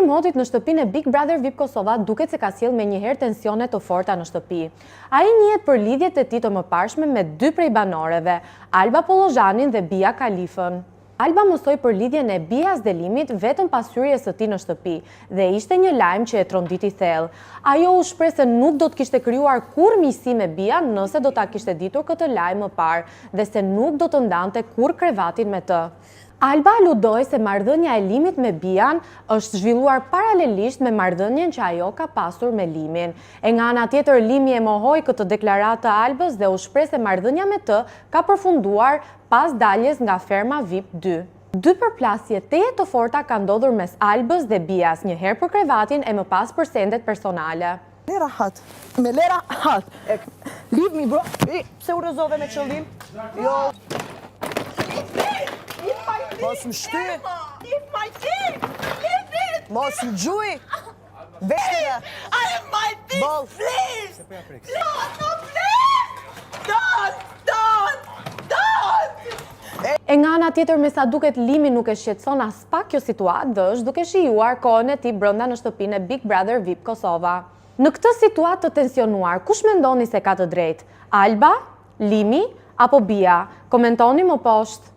Pari motit në shtëpinë e Big Brother VIP Kosova duket se ka sjell menjëherë tensione të forta në shtëpi. Ai njihet për lidhjet e tij të mëparshme me dy prej banoreve, Alba Pollozhanin dhe Bia Kalifën. Alba mësoi për lidhjen e Bias dhe Limit vetëm pas hyrjes së tij në shtëpi dhe ishte një lajm që e tronditi thellë. Ajo u shpreh se nuk do të kishte krijuar kurrë miqësi me Bia nëse do ta kishte ditur këtë lajm më parë dhe se nuk do të ndante kurrë krevatin me të. Alba aludoi se marrëdhënia e Limit me Bian është zhvilluar paralelisht me marrëdhënien që ajo ka pasur me Limin. E nga ana tjetër, Limi e mohoi këtë deklaratë të Albës dhe u shpreh se marrëdhënia me të ka përfunduar pas daljes nga ferma VIP 2. Dy përplasje teje të forta ka ndodhur mes Albës dhe Bias, një herë për krevatin e më pas për sendet personale. Lera hat, me lera hat. Leave me bro. Pse u rrezove me qëllim? Jo. Mos më shty! Leave my dick! Leave it! Mos më gjuj! Veshtere! I am my dick! Ball. Please! No, please! Don't! E nga ana tjetër, me sa duket Limi nuk e shqetëson as pak kjo situatë dhe është duke shijuar kohën e tij brenda në shtëpinë e Big Brother VIP Kosova. Në këtë situatë të tensionuar, kush mendoni se ka të drejtë? Alba, Limi apo Bia? Komentoni më poshtë.